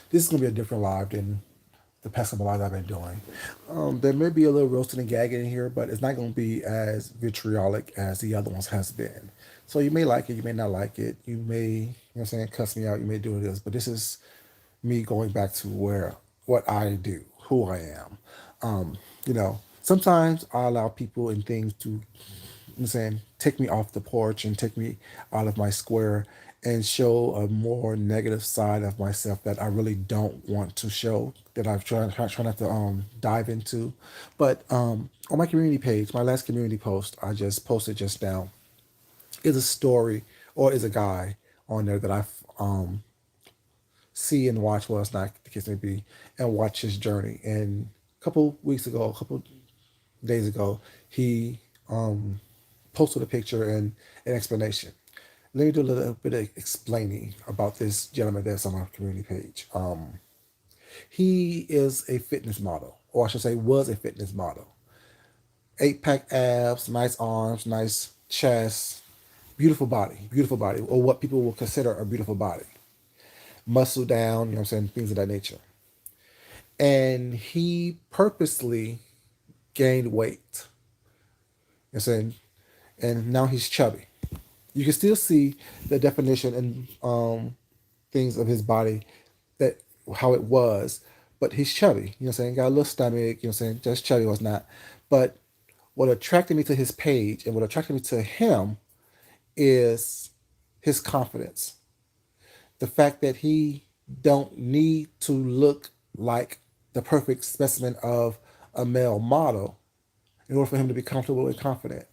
This is gonna be a different live than the past couple lives I've been doing. There may be a little roasting and gagging in here, but it's not gonna be as vitriolic as the other ones has been. So you may like it, you may not like it, you may, what I'm saying, cuss me out, you may do this, but this is me going back to where what I do, who I am. Sometimes I allow people and things to, I'm saying, take me off the porch and take me out of my square and show a more negative side of myself that I really don't want to show, that I've try not to dive into. But on my community page, my last community post I just posted just now is a story or is a guy on there that I um, see and watch, well, it's not the case may be, and watch his journey. And a couple weeks ago, a couple days ago, he posted a picture and an explanation. Let me do a little bit of explaining about this gentleman that's on my community page. He is a fitness model, or I should say, was a fitness model. 8 pack abs, nice arms, nice chest, beautiful body, or what people will consider a beautiful body. Muscle down, you know what I'm saying, things of that nature. And he purposely gained weight. You know what I'm saying? And now he's chubby. You can still see the definition and things of his body, that how it was, but he's chubby. You know what I'm saying? Got a little stomach, you know what I'm saying? Just chubby was not. But what attracted me to his page and what attracted me to him is his confidence. The fact that he don't need to look like the perfect specimen of a male model in order for him to be comfortable and confident.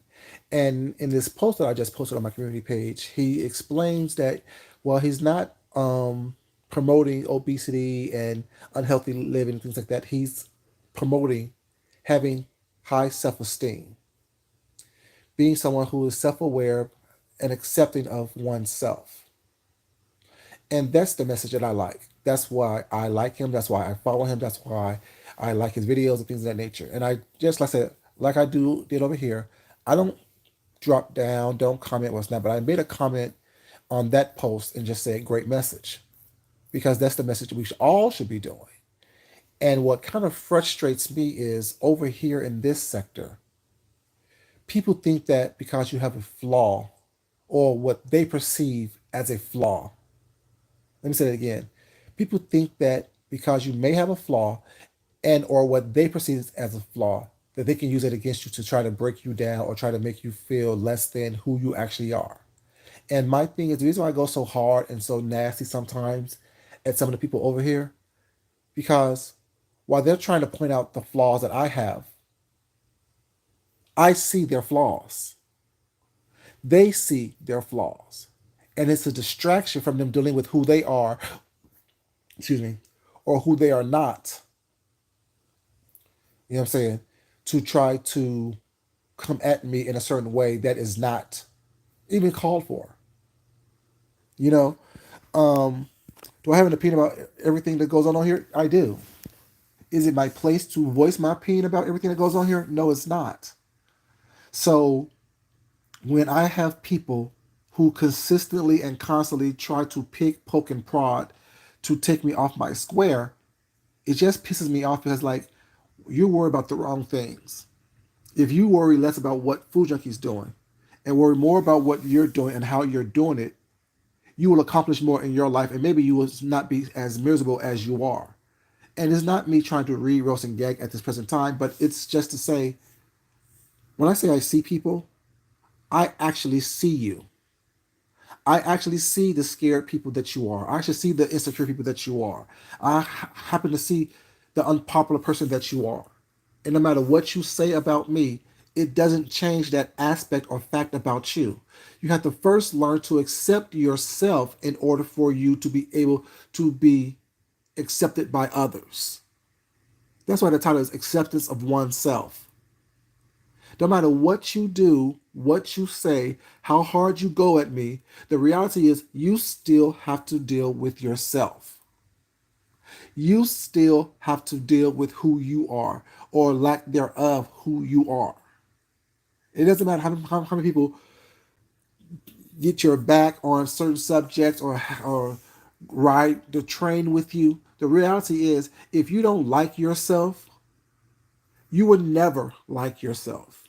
And in this post that I just posted on my community page, he explains that while he's not promoting obesity and unhealthy living, things like that, he's promoting having high self esteem, being someone who is self aware and accepting of oneself. And that's the message that I like. That's why I like him. That's why I follow him. That's why I like his videos and things of that nature. And I just, like I said, like I did over here, I don't drop down, don't comment what's not, but I made a comment on that post and just said great message, because that's the message we all should be doing. And what kind of frustrates me is over here in this sector, people think that because you have a flaw or what they perceive as a flaw, let me say that again. People think that because you may have a flaw and or what they perceive as a flaw, that they can use it against you to try to break you down or try to make you feel less than who you actually are. And my thing is, the reason why I go so hard and so nasty sometimes at some of the people over here, because while they're trying to point out the flaws that I have, I see their flaws. They see their flaws. And it's a distraction from them dealing with who they are, excuse me, or who they are not. You know what I'm saying? To try to come at me in a certain way that is not even called for. You know, um, do I have an opinion about everything that goes on here? I do. Is it my place to voice my opinion about everything that goes on here? No, it's not. So when I have people who consistently and constantly try to pick, poke, and prod to take me off my square, it just pisses me off because, like, you worry about the wrong things. If you worry less about what Food Junkie's doing and worry more about what you're doing and how you're doing it, you will accomplish more in your life and maybe you will not be as miserable as you are. And it's not me trying to read, roast, and gag at this present time, but it's just to say, when I say I see people, I actually see you. I actually see the scared people that you are. I actually see the insecure people that you are. Happen to see the unpopular person that you are. And no matter what you say about me, it doesn't change that aspect or fact about you. You have to first learn to accept yourself in order for you to be able to be accepted by others. That's why the title is Acceptance of Oneself. No matter what you do, what you say, how hard you go at me, the reality is you still have to deal with yourself. You still have to deal with who you are or lack thereof who you are. It doesn't matter how many people get your back on certain subjects or ride the train with you. The reality is, if you don't like yourself, you will never like yourself.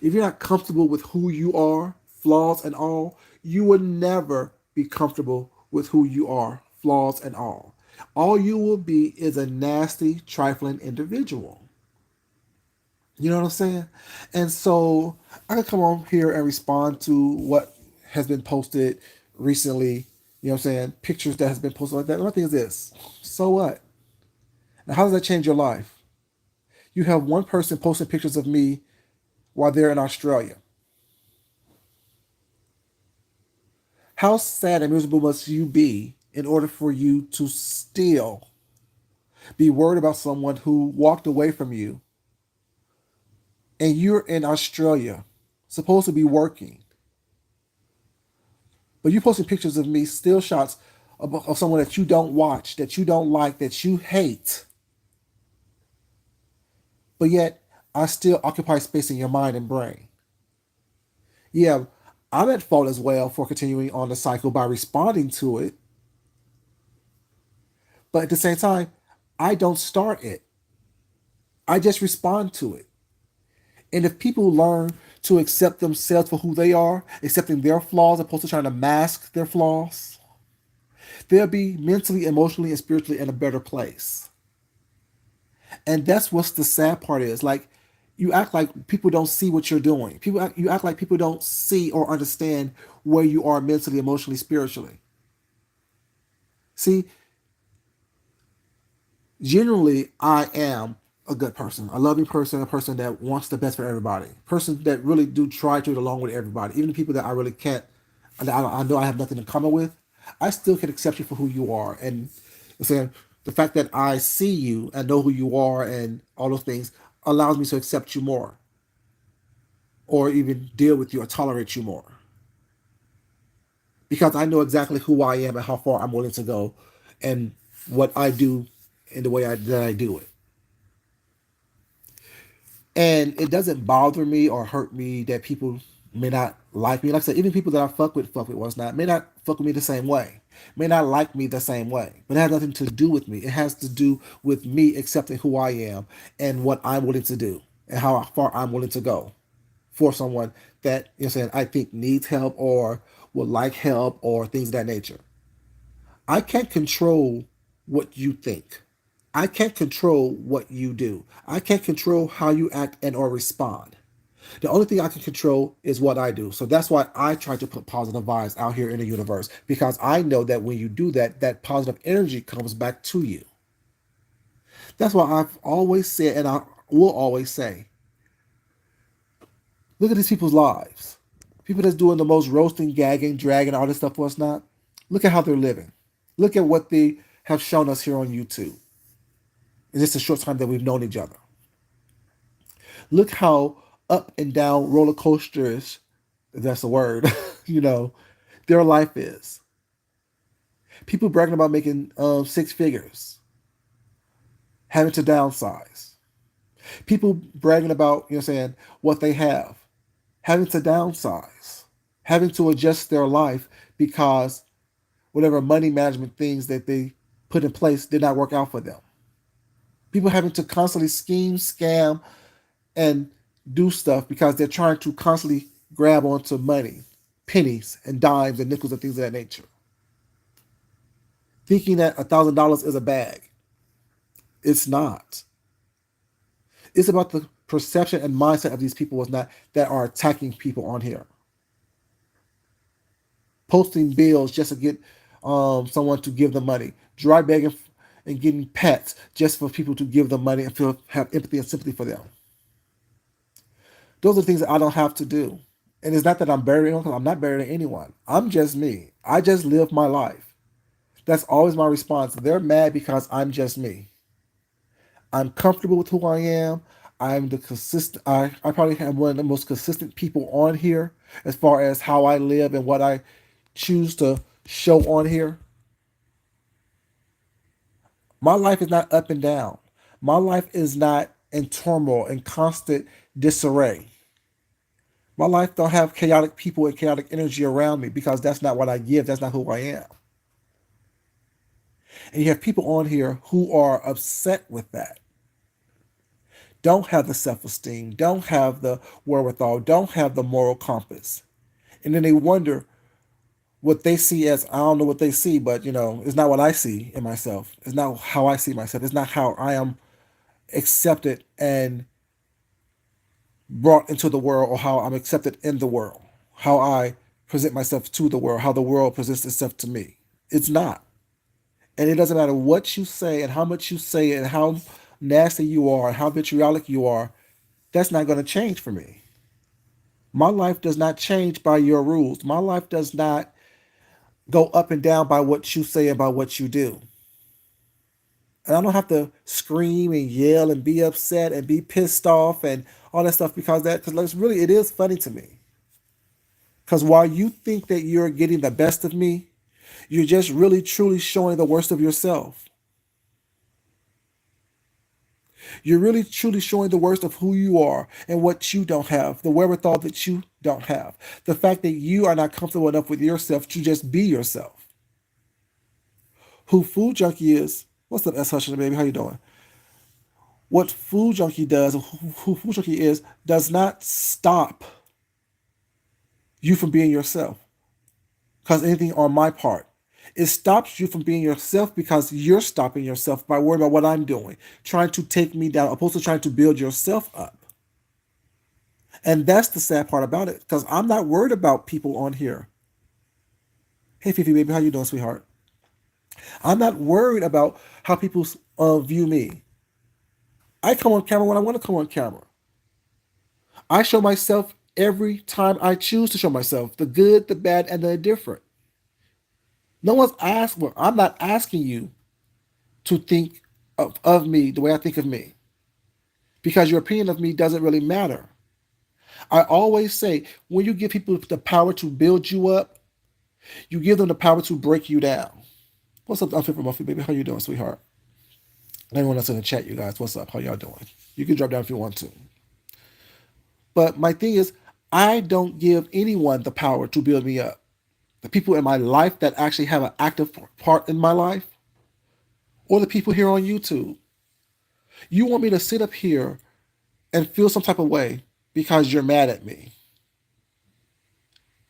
If you're not comfortable with who you are, flaws and all, you will never be comfortable with who you are, flaws and all. All you will be is a nasty, trifling individual. You know what I'm saying? And so I can come on here and respond to what has been posted recently. You know what I'm saying? Pictures that has been posted like that. My thing is this. So what? Now, how does that change your life? You have one person posting pictures of me while they're in Australia. How sad and miserable must you be in order for you to still be worried about someone who walked away from you and you're in Australia, supposed to be working, but you're posting pictures of me, still shots of someone that you don't watch, that you don't like, that you hate, but yet I still occupy space in your mind and brain. Yeah, I'm at fault as well for continuing on the cycle by responding to it, but at the same time, I don't start it. I just respond to it. And if people learn to accept themselves for who they are, accepting their flaws opposed to trying to mask their flaws, they'll be mentally, emotionally, and spiritually in a better place. And that's what's the sad part is. Like, you act like people don't see what you're doing. You act like people don't see or understand where you are mentally, emotionally, spiritually. See, generally, I am a good person, a loving person, a person that wants the best for everybody, a person that really do try to get along with everybody, even the people that I really can't, I know I have nothing in common with. I still can accept you for who you are, and saying the fact that I see you and know who you are and all those things allows me to accept you more, or even deal with you or tolerate you more, because I know exactly who I am and how far I'm willing to go, and what I do, in the way that I do it. And it doesn't bother me or hurt me that people may not like me. Like I said, even people that I fuck with what's not, may not fuck with me the same way, may not like me the same way. But it has nothing to do with me. It has to do with me accepting who I am and what I'm willing to do and how far I'm willing to go for someone that, you know, saying I think needs help or would like help or things of that nature. I can't control what you think. I can't control what you do. I can't control how you act and or respond. The only thing I can control is what I do. So that's why I try to put positive vibes out here in the universe, because I know that when you do that, that positive energy comes back to you. That's why I've always said, and I will always say, look at these people's lives. People that's doing the most roasting, gagging, dragging, all this stuff, what's not. Look at how they're living. Look at what they have shown us here on YouTube. In just a short time that we've known each other. Look how up and down roller coasters, if that's a word, you know, their life is. People bragging about making 6 figures, having to downsize. People bragging about, you know, saying what they have, having to downsize, having to adjust their life because whatever money management things that they put in place did not work out for them. People having to constantly scheme, scam, and do stuff because they're trying to constantly grab onto money, pennies and dimes and nickels and things of that nature. Thinking that $1,000 is a bag. It's not. It's about the perception and mindset of these people was not that are attacking people on here. Posting bills just to get someone to give them money. Dry begging and getting pets just for people to give them money and have empathy and sympathy for them. Those are things that I don't have to do. And it's not that I'm better than anyone, because I'm not better than anyone. I'm just me. I just live my life. That's always my response. They're mad because I'm just me. I'm comfortable with who I am. I'm the consistent. I probably am one of the most consistent people on here as far as how I live and what I choose to show on here. My life is not up and down. My life is not in turmoil and constant disarray. My life don't have chaotic people and chaotic energy around me because that's not what I give. That's not who I am. And you have people on here who are upset with that, don't have the self esteem, don't have the wherewithal, don't have the moral compass. And then they wonder what they see as, I don't know what they see, but it's not what I see in myself. It's not how I see myself. It's not how I am accepted and brought into the world, or how I'm accepted in the world, how I present myself to the world, how the world presents itself to me. It's not. And it doesn't matter what you say and how much you say it and how nasty you are and how vitriolic you are, that's not going to change for me. My life does not change by your rules. My life does not go up and down by what you say and by what you do. And I don't have to scream and yell and be upset and be pissed off and all that stuff, because really, it is funny to me. Because while you think that you're getting the best of me, you're just really truly showing the worst of yourself. You're really truly showing the worst of who you are and what you don't have, the wherewithal that you don't have, the fact that you are not comfortable enough with yourself to just be yourself. Who Food Junkie is, what's up, S. Hutchinson, baby? How you doing? What Food Junkie does, who Food Junkie is, does not stop you from being yourself. Because anything on my part, it stops you from being yourself because you're stopping yourself by worrying about what I'm doing, trying to take me down, opposed to trying to build yourself up. And that's the sad part about it, because I'm not worried about people on here. Hey, Fifi, baby, how you doing, sweetheart? I'm not worried about how people view me. I come on camera when I want to come on camera. I show myself every time I choose to show myself, the good, the bad, and the indifferent. No one's asked, well, I'm not asking you to think of me the way I think of me, because your opinion of me doesn't really matter. I always say, when you give people the power to build you up, you give them the power to break you down. What's up, Unfit for Muffy, baby? How you doing, sweetheart? Anyone else in the chat, you guys, what's up? How y'all doing? You can drop down if you want to. But my thing is, I don't give anyone the power to build me up. The people in my life that actually have an active part in my life, or the people here on YouTube. You want me to sit up here and feel some type of way because you're mad at me.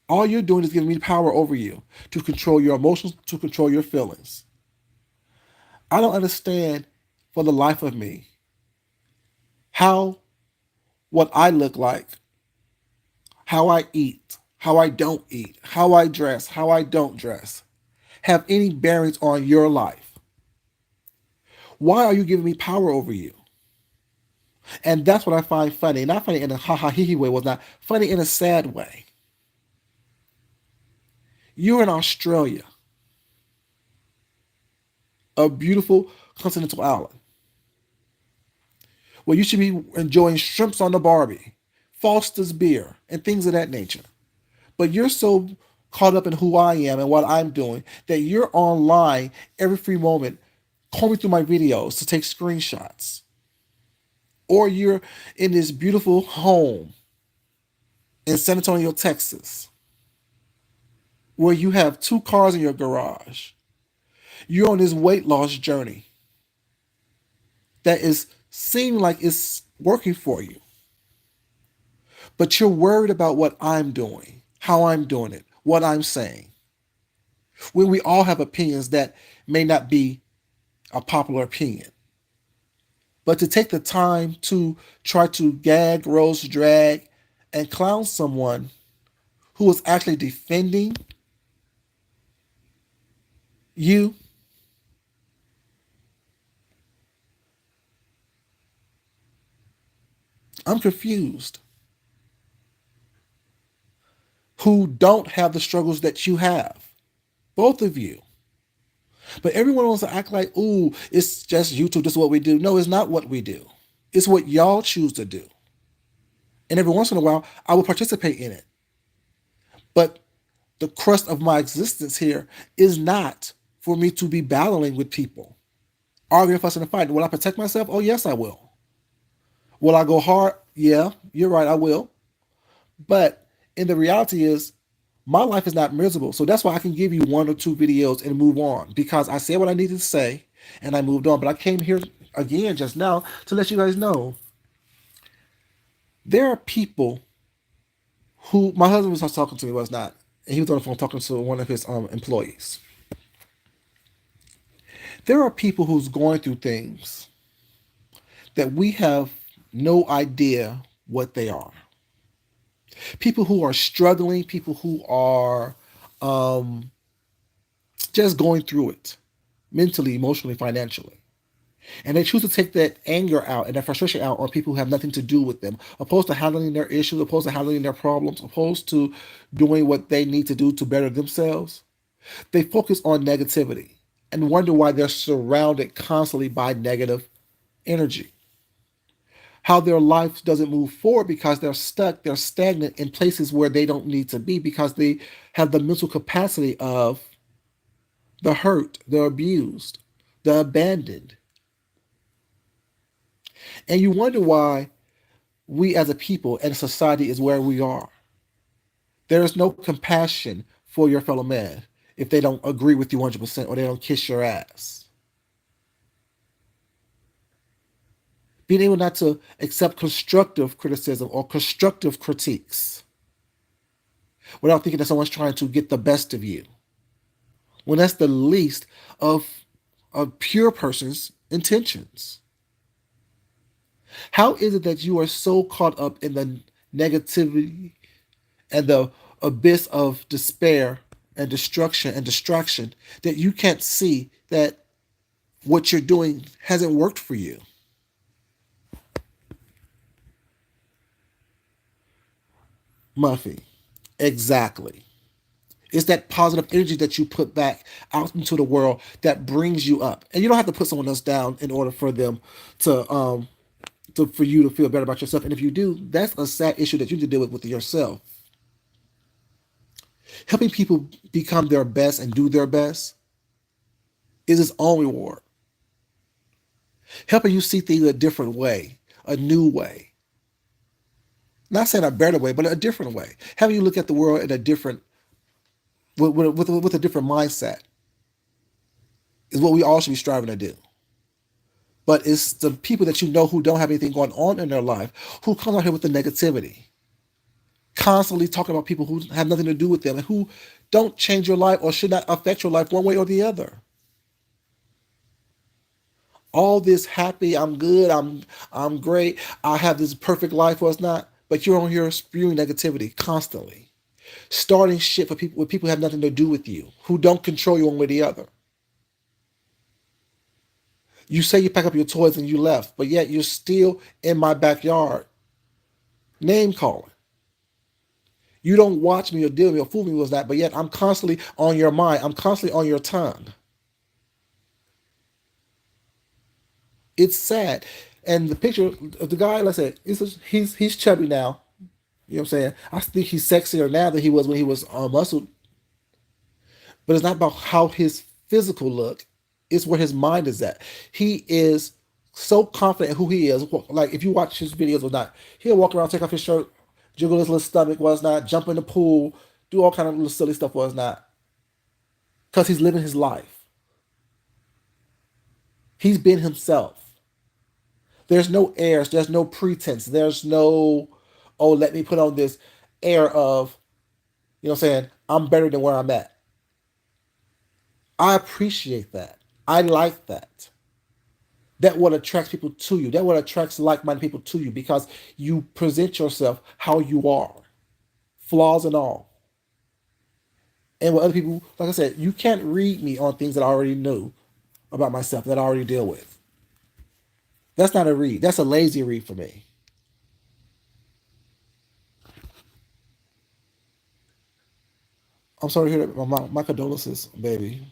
All you're doing is giving me power over you to control your emotions, to control your feelings. I don't understand for the life of me how what I look like, how I eat, how I don't eat, how I dress, how I don't dress, have any bearings on your life. Why are you giving me power over you? And that's what I find funny. Not funny in a ha ha hee hee way, was not funny in a sad way. You're in Australia, a beautiful continental island, where you should be enjoying shrimps on the Barbie, Foster's beer, and things of that nature. But you're so caught up in who I am and what I'm doing that you're online every free moment, combing through my videos to take screenshots. Or you're in this beautiful home in San Antonio, Texas, where you have 2 cars in your garage. You're on this weight loss journey that is seeming like it's working for you. But you're worried about what I'm doing, how I'm doing it, what I'm saying. When we all have opinions that may not be a popular opinion. But to take the time to try to gag, roast, drag, and clown someone who is actually defending you, I'm confused. Who don't have the struggles that you have. Both of you. But everyone wants to act like, ooh, it's just YouTube, this is what we do. No, it's not what we do. It's what y'all choose to do. And every once in a while, I will participate in it. But the crust of my existence here is not for me to be battling with people, arguing, fussing, and fighting. Will I protect myself? Oh, yes, I will. Will I go hard? Yeah, you're right, I will. But in the reality is, My life is not miserable. So that's why I can give you one or two videos and move on because I said what I needed to say and I moved on. But I came here again just now to let you guys know there are people who my husband was talking to me was not, and he was on the phone talking to one of his employees. There are people who's going through things that we have no idea what they are. People who are struggling, people who are um, just going through it mentally, emotionally, financially. And they choose to take that anger out and that frustration out on people who have nothing to do with them, opposed to handling their issues, opposed to handling their problems, opposed to doing what they need to do to better themselves. They focus on negativity and wonder why they're surrounded constantly by negative energy. How their life doesn't move forward because they're stuck, they're stagnant in places where they don't need to be because they have the mental capacity of the hurt, the abused, the abandoned. And you wonder why we as a people and society is where we are. There is no compassion for your fellow man if they don't agree with you 100% or they don't kiss your ass. Being able not to accept constructive criticism or constructive critiques without thinking that someone's trying to get the best of you. When that's the least of a pure person's intentions. How is it that you are so caught up in the negativity and the abyss of despair and destruction and distraction that you can't see that what you're doing hasn't worked for you? Muffy. Exactly. It's that positive energy that you put back out into the world that brings you up. And you don't have to put someone else down in order for them to for you to feel better about yourself. And if you do, that's a sad issue that you need to deal with yourself. Helping people become their best and do their best is its own reward. Helping you see things a different way, a new way. Not saying a better way, but a different way. Having you look at the world in a different, with a different mindset is what we all should be striving to do. But it's the people that you know who don't have anything going on in their life who come out here with the negativity, constantly talking about people who have nothing to do with them and who don't change your life or should not affect your life one way or the other. All this happy, I'm good, I'm great, I have this perfect life or it's not, but you're on here spewing negativity constantly. Starting shit for people with people who have nothing to do with you, who don't control you one way or the other. You say you pack up your toys and you left, but yet you're still in my backyard, name calling. You don't watch me or deal with me or fool me with that, but yet I'm constantly on your mind. I'm constantly on your tongue. It's sad. And the picture of the guy, let's say, he's chubby now. You know what I'm saying? I think he's sexier now than he was when he was muscled. But it's not about how his physical look, it's where his mind is at. He is so confident in who he is. Like if you watch his videos or not, he'll walk around, take off his shirt, jiggle his little stomach, was not, jump in the pool, do all kind of little silly stuff, was not. Because he's living his life. He's been himself. There's no airs, there's no pretense, there's no, oh, let me put on this air of, you know what I'm saying, I'm better than where I'm at. I appreciate that. I like that. That what attracts people to you. That what attracts like-minded people to you because you present yourself how you are, flaws and all. And with other people, like I said, you can't read me on things that I already knew about myself that I already deal with. That's not a read. That's a lazy read for me. I'm sorry to hear that. My condolences, baby.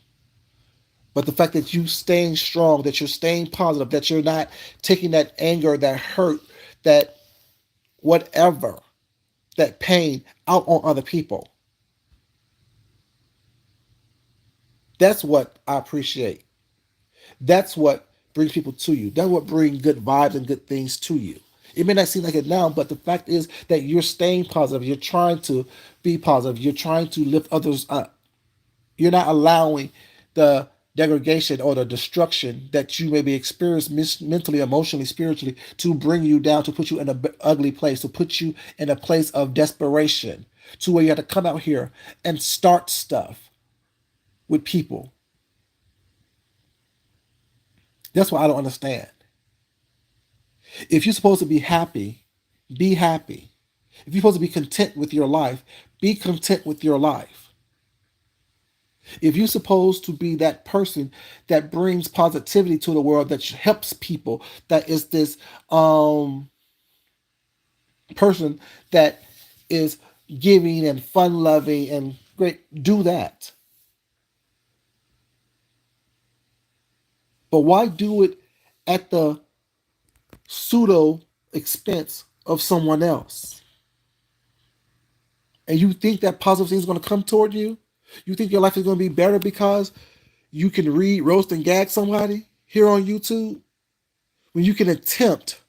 But the fact that you staying strong, that you're staying positive, that you're not taking that anger, that hurt, that whatever, that pain out on other people. That's what I appreciate. That's what brings people to you. That's what brings good vibes and good things to you. It may not seem like it now, but the fact is that you're staying positive. You're trying to be positive. You're trying to lift others up. You're not allowing the degradation or the destruction that you may be experiencing mentally, emotionally, spiritually to bring you down, to put you in an ugly place, to put you in a place of desperation, to where you have to come out here and start stuff with people. That's what I don't understand. If you're supposed to be happy, be happy. If you're supposed to be content with your life, be content with your life. If you're supposed to be that person that brings positivity to the world, that helps people, that is this person that is giving and fun loving and great, do that. But why do it at the pseudo expense of someone else? And you think that positive things is going to come toward you? You think your life is going to be better because you can read, roast, and gag somebody here on YouTube? When you can attempt,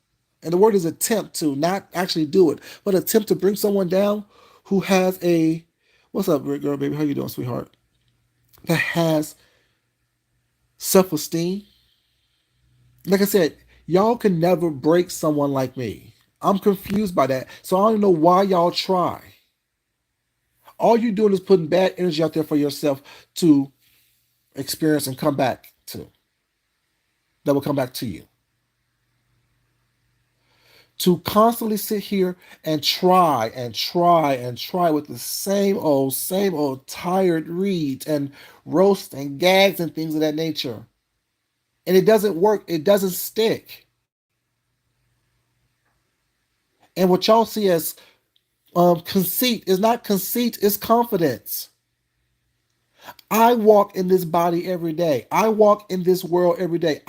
and the word is attempt to, not actually do it, but attempt to bring someone down who has a, what's up, great girl, baby? How you doing, sweetheart? That has self-esteem. Like I said, y'all can never break someone like me. I'm confused by that. So I don't know why y'all try. All you're doing is putting bad energy out there for yourself to experience and come back to. That will come back to you. To constantly sit here and try and try and try with the same old tired reads and roasts and gags and things of that nature. And it doesn't work, it doesn't stick. And what y'all see as conceit is not conceit, it's confidence. I walk in this body every day. I walk in this world every day.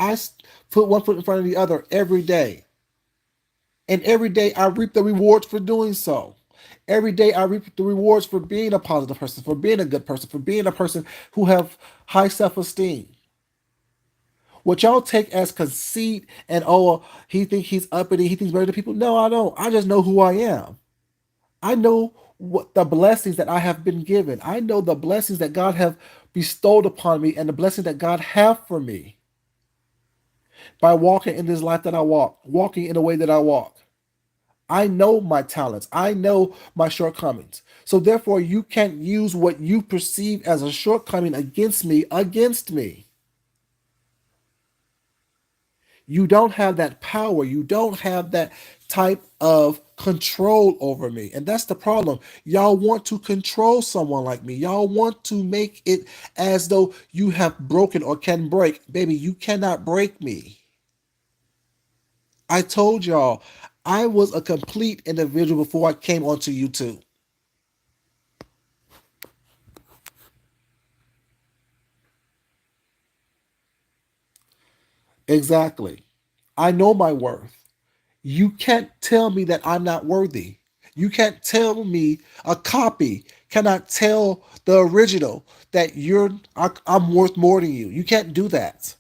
Put one foot in front of the other every day. And every day I reap the rewards for doing so. Every day I reap the rewards for being a positive person, for being a good person, for being a person who have high self-esteem. What y'all take as conceit and oh, he thinks he's uppity, he thinks better than people. No, I don't. I just know who I am. I know what the blessings that I have been given. I know the blessings that God have bestowed upon me and the blessings that God have for me by walking in this life that I walk, walking in the way that I walk. I know my talents. I know my shortcomings. So therefore, you can't use what you perceive as a shortcoming against me against me. You don't have that power. You don't have that type of control over me. And that's the problem. Y'all want to control someone like me. Y'all want to make it as though you have broken or can break. Baby, you cannot break me. I told y'all I was a complete individual before I came onto YouTube. Exactly. I know my worth. You can't tell me that I'm not worthy. You can't tell me a copy cannot tell the original that I'm worth more than you. You can't do that.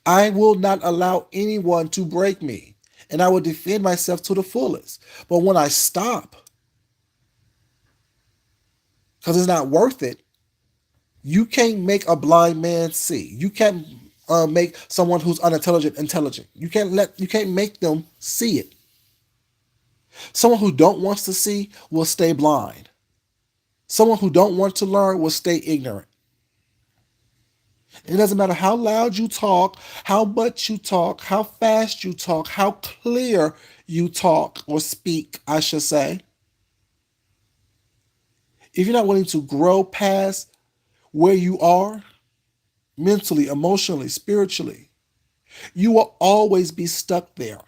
I will not allow anyone to break me, and I will defend myself to the fullest. But when I stop, because it's not worth it, you can't make a blind man see. You can't make someone who's unintelligent intelligent. You can't make them see it. Someone who don't wants to see will stay blind. Someone who don't want to learn will stay ignorant. It doesn't matter how loud you talk, how much you talk, how fast you talk, how clear you talk or speak, I should say. If you're not willing to grow past where you are, mentally, emotionally, spiritually, you will always be stuck there.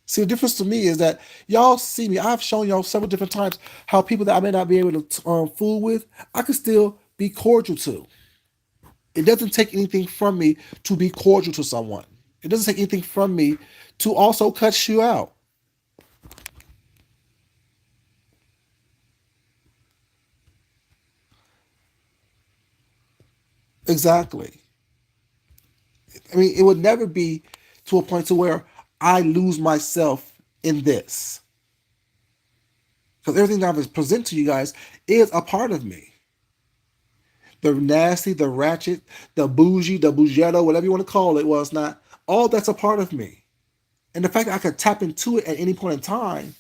See, the difference to me is that y'all see me. I've shown y'all several different times how people that I may not be able to fool with, I can still be cordial to. It doesn't take anything from me to be cordial to someone. It doesn't take anything from me to also cut you out. Exactly. I mean, it would never be to a point to where I lose myself in this. Because everything that I've presented to you guys is a part of me. The nasty, the ratchet, the bougie, the bougetto, whatever you want to call it, well, it's not. All that's a part of me. And the fact that I could tap into it at any point in time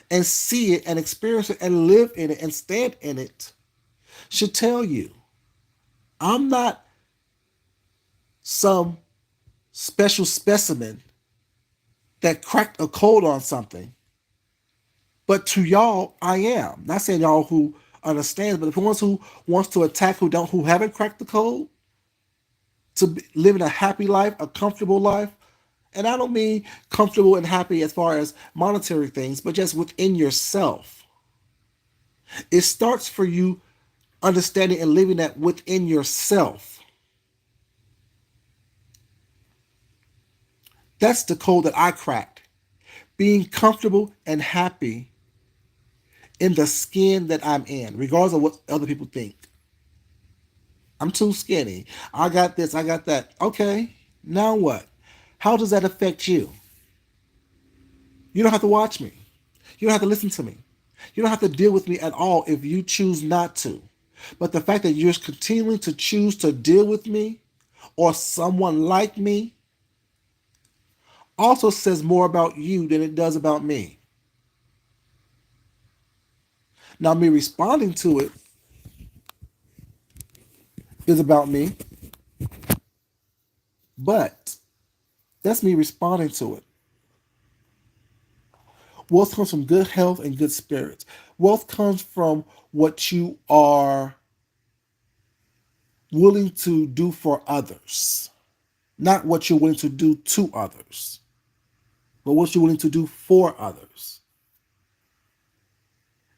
and see it and experience it and live in it and stand in it should tell you I'm not some special specimen that cracked a code on something. But to y'all, I am. Not saying y'all who understands, but the ones who wants to attack who haven't cracked the code to live in a happy life, a comfortable life. And I don't mean comfortable and happy as far as monetary things, but just within yourself. It starts for you understanding and living that within yourself. That's the code that I cracked. Being comfortable and happy in the skin that I'm in, regardless of what other people think. I'm too skinny. I got this, I got that. Okay, now what? How does that affect you? You don't have to watch me. You don't have to listen to me. You don't have to deal with me at all if you choose not to. But the fact that you're continuing to choose to deal with me or someone like me also says more about you than it does about me. Now, me responding to it is about me, but that's me responding to it. Wealth comes from good health and good spirits. Wealth comes from what you are willing to do for others, not what you're willing to do to others, but what you're willing to do for others.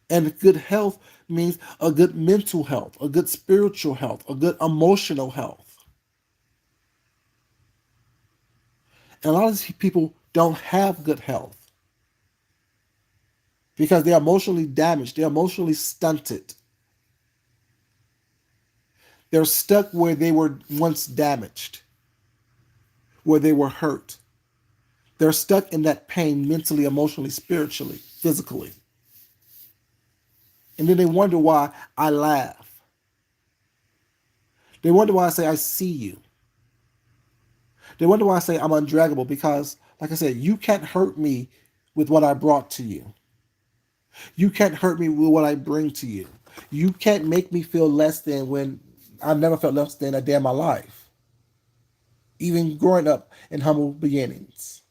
And good health means a good mental health, a good spiritual health, a good emotional health. And a lot of these people don't have good health because they're emotionally damaged, they're emotionally stunted. They're stuck where they were once damaged, where they were hurt. They're stuck in that pain mentally, emotionally, spiritually, physically. And then they wonder why I laugh. They wonder why I say I see you. They wonder why I say I'm undraggable because, like I said, you can't hurt me with what I brought to you. You can't hurt me with what I bring to you. You can't make me feel less than when I've never felt less than a day in my life. Even growing up in humble beginnings.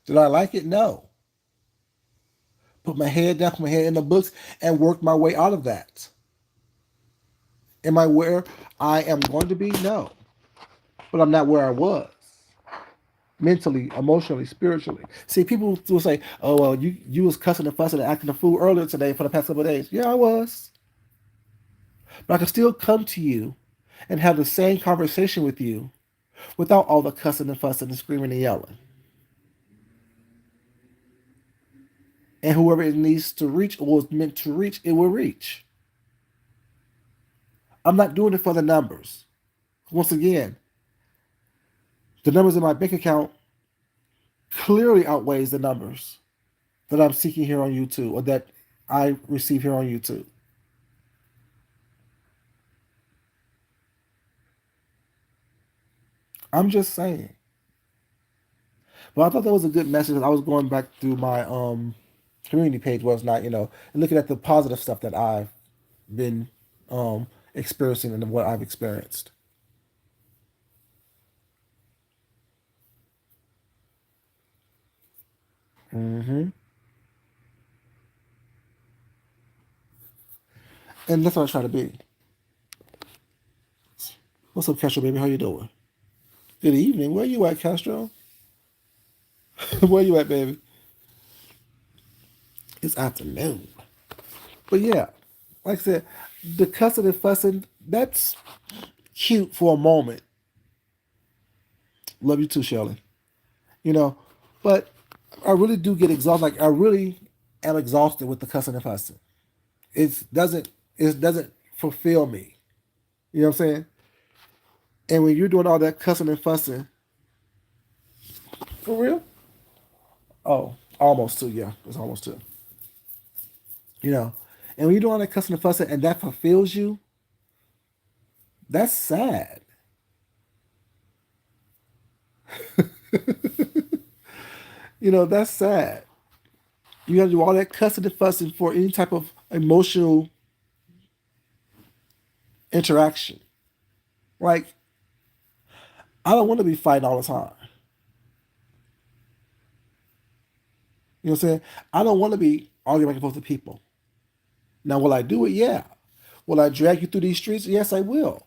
Did I like it? No. Put my head down, put my head in the books, and work my way out of that. Am I where I am going to be? No. But I'm not where I was. Mentally, emotionally, spiritually. See, people will say, "Oh, well, you was cussing and fussing and acting a fool earlier today for the past couple of days." Yeah, I was, but I can still come to you and have the same conversation with you without all the cussing and fussing and screaming and yelling. And whoever it needs to reach or was meant to reach, it will reach. I'm not doing it for the numbers. Once again, the numbers in my bank account clearly outweighs the numbers that I'm seeking here on YouTube or that I receive here on YouTube. I'm just saying. But I thought that was a good message. I was going back through my community page, was not, and looking at the positive stuff that I've been experiencing and what I've experienced. hmm And that's what I try to be. What's up, Castro, baby? How you doing? Good evening. Where you at, Castro? Where you at, baby? It's afternoon. But yeah, like I said, the cussing and fussing, that's cute for a moment. Love you too, Shelley. You know, but I really do get exhausted. Like I really am exhausted with the cussing and fussing. It doesn't fulfill me. You know what I'm saying? And when you're doing all that cussing and fussing, for real? Oh, almost two. Yeah, it's almost two. You know, and when you're doing all that cussing and fussing, and that fulfills you, that's sad. That's sad. You got to do all that cussing and fussing for any type of emotional interaction. Like, I don't want to be fighting all the time. You know what I'm saying? I don't want to be arguing back and forth with people. Now, will I do it? Yeah. Will I drag you through these streets? Yes, I will.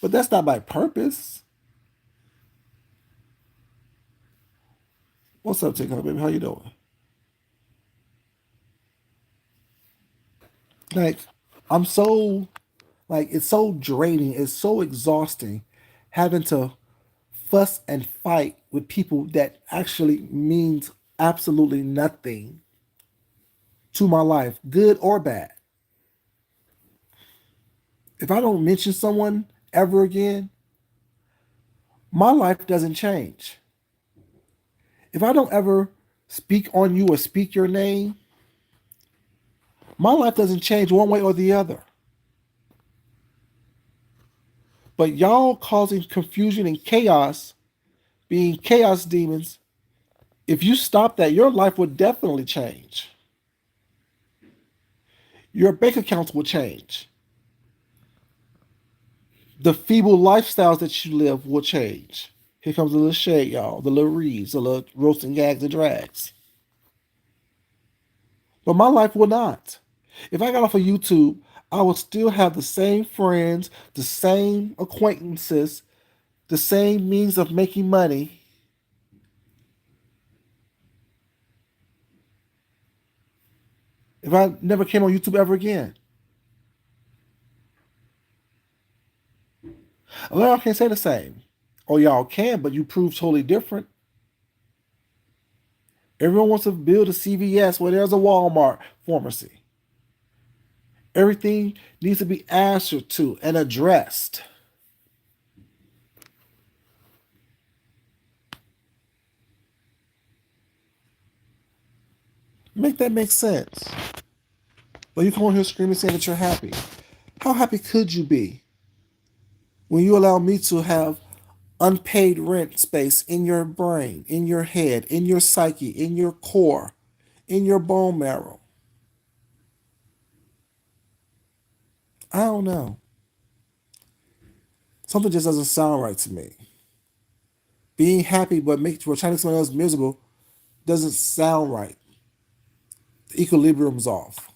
But that's not my purpose. What's up, TikTok baby? How you doing? Like, I'm so it's so draining. It's so exhausting having to fuss and fight with people that actually means absolutely nothing to my life, good or bad. If I don't mention someone ever again, my life doesn't change. If I don't ever speak on you or speak your name, my life doesn't change one way or the other. But y'all causing confusion and chaos, being chaos demons, if you stop that, your life would definitely change. Your bank accounts will change. The feeble lifestyles that you live will change. Here comes the little shade, y'all. The little reads, the little roasting gags and drags. But my life will not. If I got off of YouTube, I will still have the same friends, the same acquaintances, the same means of making money. If I never came on YouTube ever again, a lot of y'all can't say the same. Or y'all can, but you prove totally different. Everyone wants to build a CVS where there's a Walmart pharmacy. Everything needs to be answered to and addressed. Make that make sense. But you come on here screaming saying that you're happy. How happy could you be when you allow me to have unpaid rent space in your brain, in your head, in your psyche, in your core, in your bone marrow? I don't know. Something just doesn't sound right to me. Being happy but trying to make someone else miserable doesn't sound right. The equilibrium's off.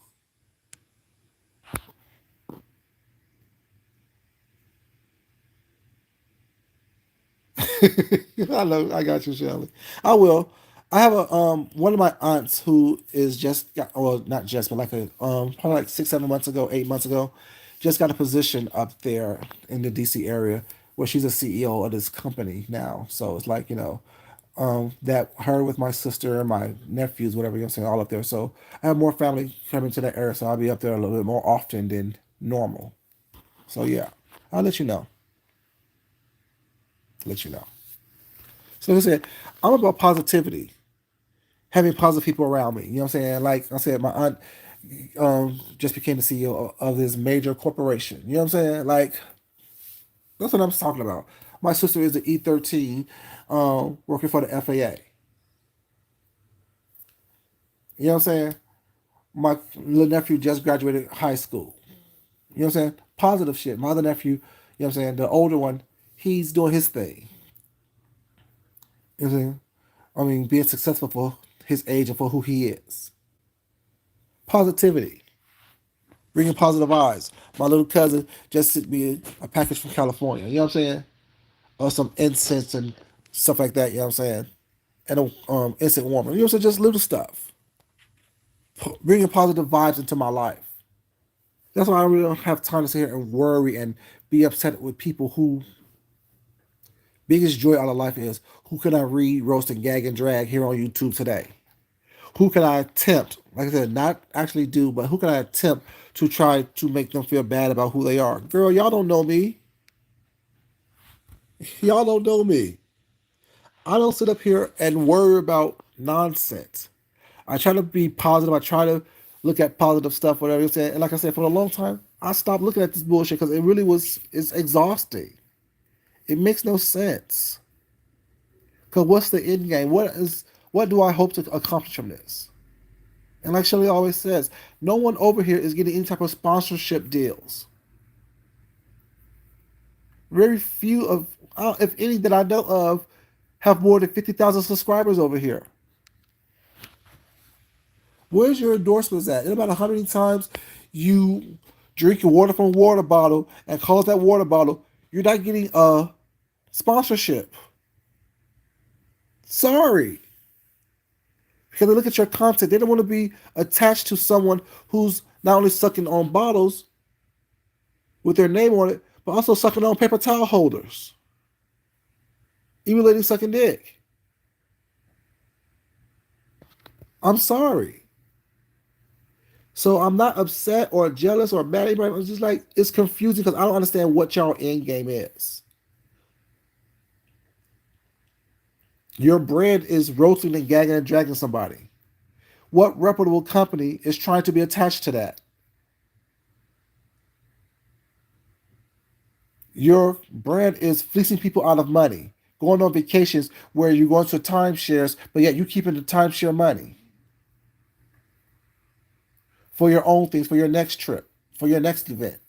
I know. I got you, Shelly. I will. I have a one of my aunts who is just got, well, not just, but like a probably like 6 7 months ago, 8 months ago, just got a position up there in the DC area where she's a CEO of this company now. So it's like that her with my sister and my nephews, whatever I'm saying, all up there. So I have more family coming to that area, so I'll be up there a little bit more often than normal. So yeah, I'll let you know. Let you know. So like I said, I'm about positivity, having positive people around me. You know what I'm saying? Like I said, my aunt just became the CEO of this major corporation. You know what I'm saying? Like that's what I'm talking about. My sister is the E13, working for the FAA. You know what I'm saying? My little nephew just graduated high school. You know what I'm saying? Positive shit. My other nephew, you know what I'm saying? The older one, he's doing his thing. You know what I'm saying? I mean, being successful for his age and for who he is. Positivity. Bringing positive vibes. My little cousin just sent me a package from California. You know what I'm saying? Or some incense and stuff like that. You know what I'm saying? And a instant warmer. You know what I'm saying? Just little stuff. Bringing positive vibes into my life. That's why I really don't have time to sit here and worry and be upset with people who biggest joy out of life is who can I read, roast, and gag and drag here on YouTube today? Who can I attempt, like I said, not actually do, but who can I attempt to try to make them feel bad about who they are? Girl, y'all don't know me. Y'all don't know me. I don't sit up here and worry about nonsense. I try to be positive. I try to look at positive stuff, whatever you're saying. And like I said, for a long time, I stopped looking at this bullshit because it really it's exhausting. It makes no sense. Because what's the end game? What do I hope to accomplish from this? And like Shelly always says, no one over here is getting any type of sponsorship deals. Very few of, if any, that I know of, have more than 50,000 subscribers over here. Where's your endorsements at? No matter how many times you drink your water from a water bottle and close that water bottle, you're not getting a sponsorship. Sorry. Because they look at your content, they don't want to be attached to someone who's not only sucking on bottles with their name on it, but also sucking on paper towel holders, emulating sucking dick. I'm sorry. So I'm not upset or jealous or mad at anybody. I'm just like, it's confusing because I don't understand what y'all end game is. Your brand is roasting and gagging and dragging somebody. What reputable company is trying to be attached to that? Your brand is fleecing people out of money, going on vacations where you're going to timeshares, but yet you keeping the timeshare money for your own things, for your next trip, for your next event.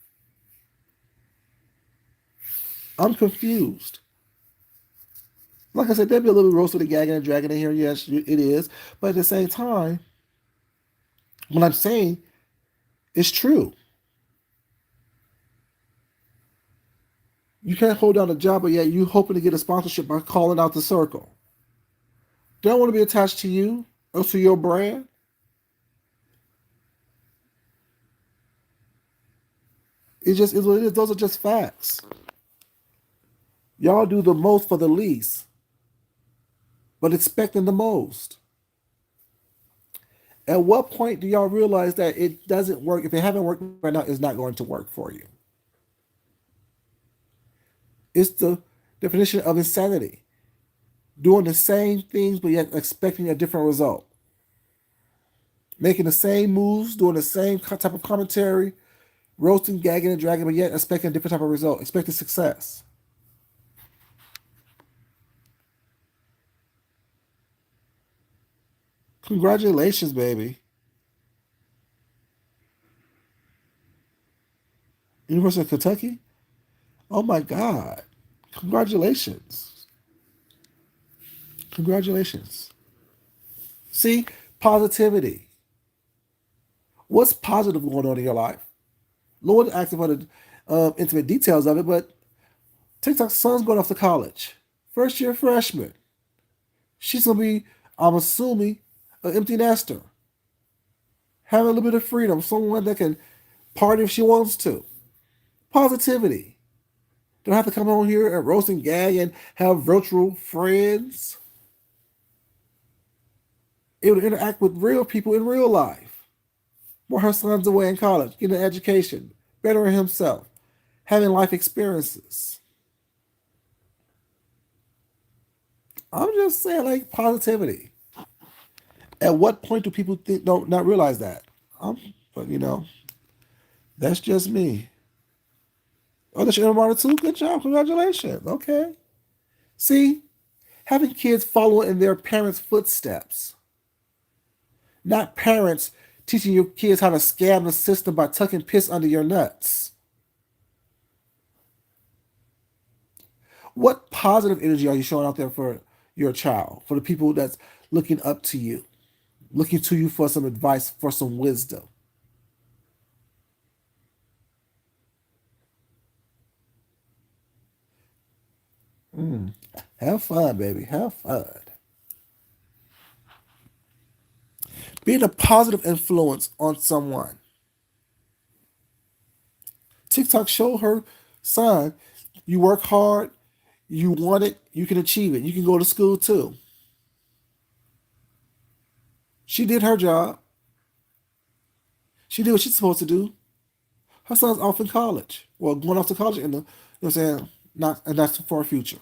I'm confused. Like I said, there'll be a little roast with the gagging and dragging in here. Yes, it is. But at the same time, what I'm saying is true. You can't hold down a job, but yet you hoping to get a sponsorship by calling out the circle. They don't want to be attached to you or to your brand. It just is what it is. Those are just facts. Y'all do the most for the least, but expecting the most. At what point do y'all realize that it doesn't work? If it haven't worked right now, it's not going to work for you. It's the definition of insanity. Doing the same things, but yet expecting a different result. Making the same moves, doing the same type of commentary, roasting, gagging, and dragging, but yet expecting a different type of result, expecting success. Congratulations, baby. University of Kentucky? Oh my God. Congratulations. Congratulations. See, positivity. What's positive going on in your life? Lord active on the intimate details of it, but TikTok's son's going off to college. First year freshman. She's going to be, I'm assuming, an empty nester. Having a little bit of freedom. Someone that can party if she wants to. Positivity. Don't have to come on here and roast and gag and have virtual friends. Able to interact with real people in real life. While her son's away in college, getting an education, bettering himself, having life experiences. I'm just saying, like, positivity. At what point do people don't not realize that? But that's just me. Oh, that's your mother too. Good job, congratulations. Okay. See, having kids follow in their parents' footsteps, not parents teaching your kids how to scam the system by tucking piss under your nuts. What positive energy are you showing out there for your child, for the people that's looking up to you, looking to you for some advice, for some wisdom? Mm. Have fun, baby. Have fun. Being a positive influence on someone. TikTok showed her son, you work hard, you want it, you can achieve it. You can go to school too. She did her job. She did what she's supposed to do. Her son's off in college. Well, going off to college in the, you know what I'm saying? not and that's for our future.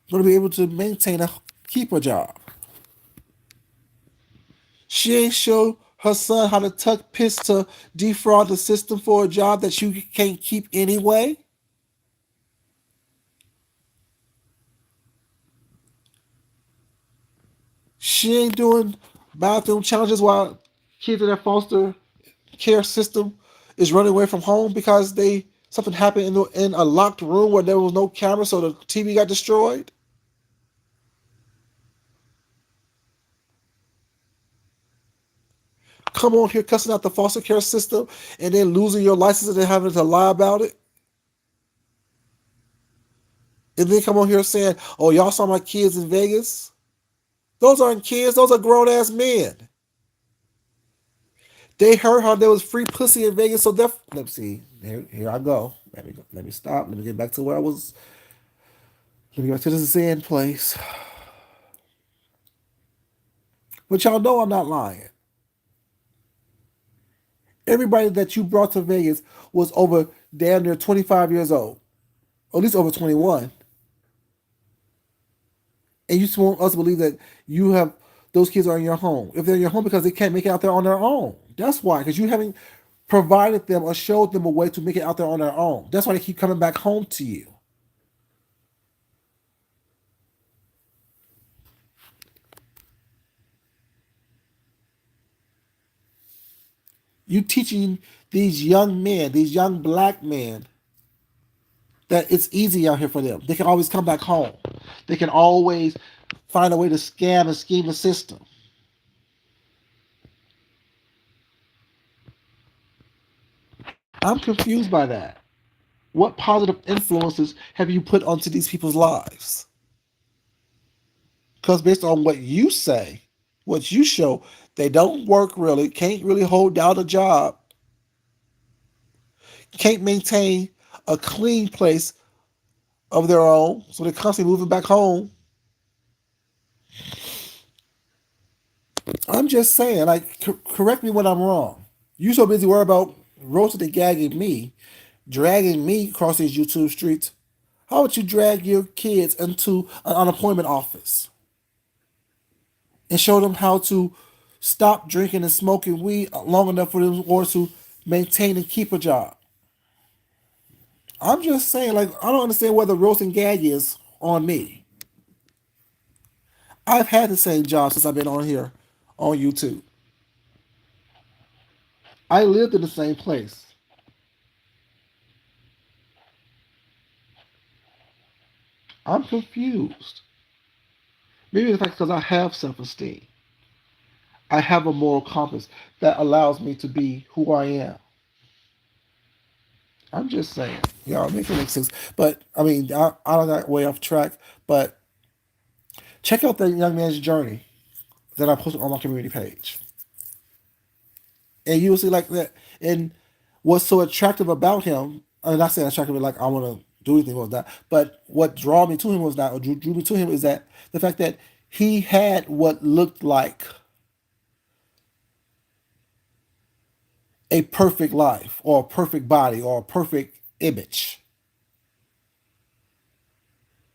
Going to be able to maintain a keep a job. She ain't show her son how to tuck piss to defraud the system for a job that you can't keep anyway. She ain't doing bathroom challenges while kids in that foster care system is running away from home because they something happened in a locked room where there was no camera, so the TV got destroyed. Come on here cussing out the foster care system and then losing your license and then having to lie about it. And then come on here saying, "Oh, y'all saw my kids in Vegas." Those aren't kids; those are grown ass men. They heard how there was free pussy in Vegas, so they're. Let's see. Here I go. Let me stop. Let me get back to where I was. Let me get back to the Zen place. But y'all know I'm not lying. Everybody that you brought to Vegas was over damn near 25 years old, or at least over 21. And you just want us to believe that you have those kids are in your home. If they're in your home because they can't make it out there on their own. That's why, because you haven't provided them or showed them a way to make it out there on their own. That's why they keep coming back home to you. You teaching these young men, these young black men, that it's easy out here for them. They can always come back home. They can always find a way to scam and scheme the system. I'm confused by that. What positive influences have you put onto these people's lives? Because based on what you say, what you show, they don't work really, can't really hold down a job, can't maintain a clean place of their own, so they're constantly moving back home. I'm just saying, like, correct me when I'm wrong. You so busy worried about roasting and gagging me, dragging me across these YouTube streets. How would you drag your kids into an unemployment office and show them how to stop drinking and smoking weed long enough for them in order to maintain and keep a job? I'm just saying, like, I don't understand where the roast and gag is on me. I've had the same job since I've been on here on YouTube. I lived in the same place. I'm confused. Maybe the fact because I have self esteem. I have a moral compass that allows me to be who I am. I'm just saying. Y'all make it make sense. But I mean, I don't got way off track. But check out the young man's journey that I posted on my community page. And you will see like that. And what's so attractive about him, I'm not saying attractive like I want to do anything with that, but what drew me to him was that, or drew me to him is that the fact that he had what looked like a perfect life or a perfect body or a perfect image.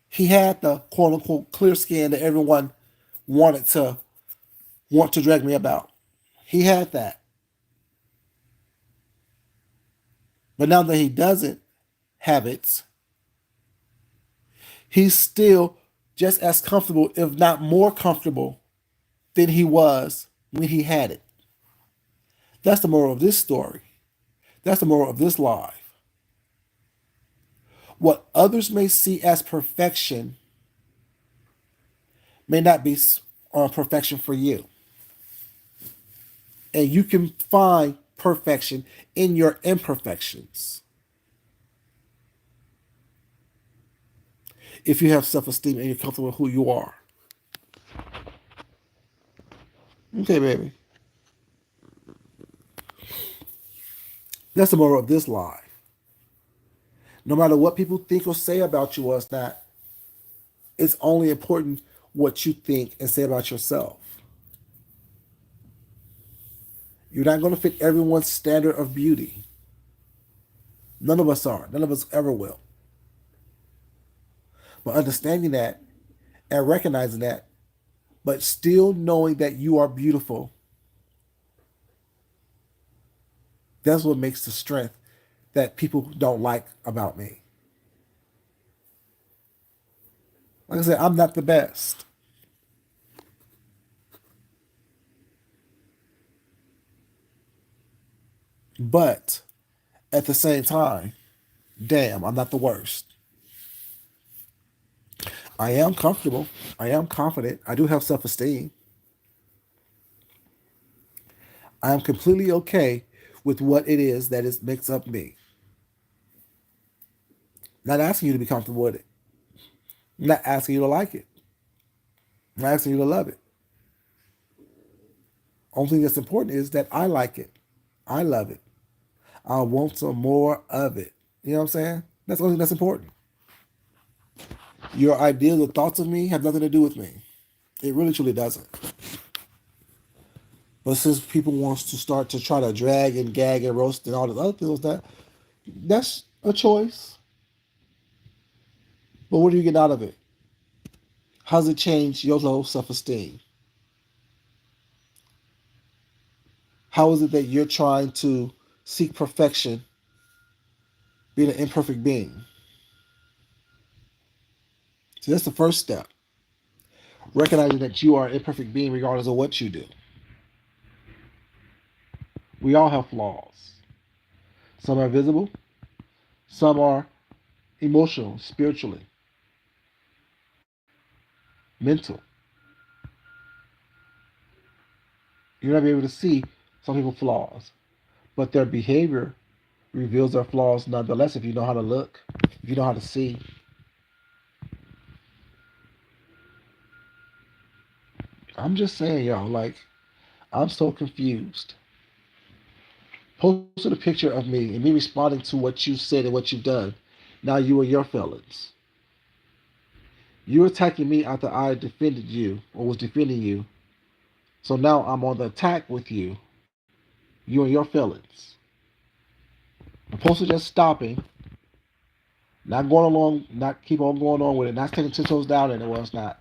He had the quote unquote clear skin that everyone wanted to want to drag me about. He had that. But now that he doesn't have it, he's still just as comfortable, if not more comfortable, than he was when he had it. That's the moral of this story. That's the moral of this life. What others may see as perfection may not be perfection for you. And you can find perfection in your imperfections if you have self esteem and you're comfortable with who you are. Okay, baby. That's the moral of this life. No matter what people think or say about you or it's not, it's only important what you think and say about yourself. You're not going to fit everyone's standard of beauty. None of us are. None of us ever will. But understanding that and recognizing that, but still knowing that you are beautiful, that's what makes the strength that people don't like about me. Like I said, I'm not the best, but at the same time, damn, I'm not the worst. I am comfortable. I am confident. I do have self esteem. I am completely okay with what it is that is makes up me. Not asking you to be comfortable with it. I'm not asking you to like it. I'm not asking you to love it. Only thing that's important is that I like it. I love it. I want some more of it. You know what I'm saying? That's the only thing that's important. Your ideas or thoughts of me have nothing to do with me. It really truly doesn't. But since people wants to start to try to drag and gag and roast and all the other things, that's a choice. But what do you get out of it? How's it change your low self esteem? How is it that you're trying to seek perfection, being an imperfect being? So that's the first step. Recognizing that you are an imperfect being regardless of what you do. We all have flaws. Some are visible, some are emotional, spiritually, mental. You're not be able to see some people's flaws, but their behavior reveals their flaws nonetheless if you know how to look, if you know how to see. I'm just saying, y'all, like, I'm so confused. Posted a picture of me and me responding to what you said and what you've done. Now you and your feelings. You're attacking me after I defended you or was defending you. So now I'm on the attack with you, you and your feelings. Opposed to just stopping, not going along, not keep on going on with it, not taking 10 toes down and it was not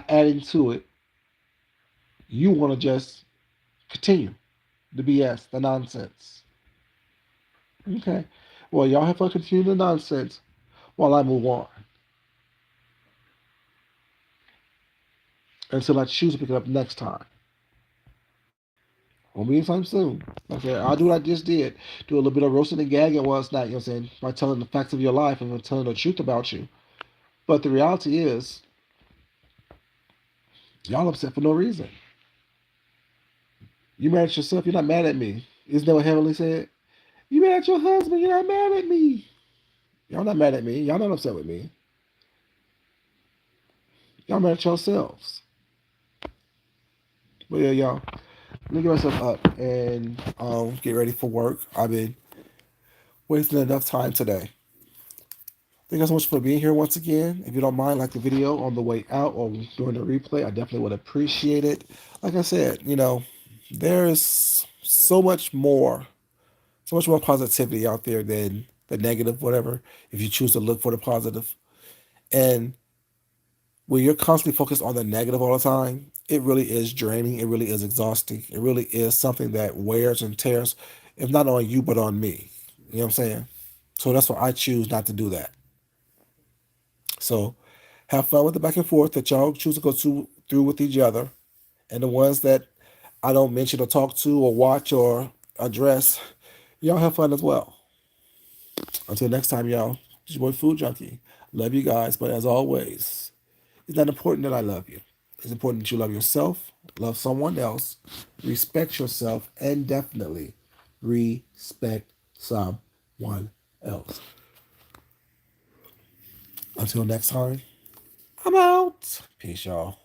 adding to it. You want to just continue the BS, the nonsense. Okay. Well, y'all have fun continuing the nonsense while I move on until I choose to pick it up next time. Won't be anytime soon. Okay, I'll do what I just did. Do a little bit of roasting and gagging while it's not, you know what I'm saying, by telling the facts of your life and telling the truth about you. But the reality is, y'all upset for no reason. You mad at yourself, you're not mad at me. Isn't that what Heavenly said? You mad at your husband, you're not mad at me. Y'all not mad at me. Y'all not upset with me. Y'all mad at yourselves. But yeah, y'all. Let me get myself up and get ready for work. I've been wasting enough time today. Thank you so much for being here once again. If you don't mind, like the video on the way out or during the replay, I definitely would appreciate it. Like I said, there's so much more positivity out there than the negative, whatever, if you choose to look for the positive. And when you're constantly focused on the negative all the time, it really is draining. It really is exhausting. It really is something that wears and tears, if not on you, but on me. You know what I'm saying? So that's why I choose not to do that. So have fun with the back and forth that y'all choose to go through with each other. And the ones that I don't mention or talk to or watch or address, y'all have fun as well. Until next time, y'all, it's your boy Food Junkie. Love you guys, but as always, it's not important that I love you. It's important that you love yourself, love someone else, respect yourself, and definitely respect someone else. Until next time, I'm out. Peace, y'all.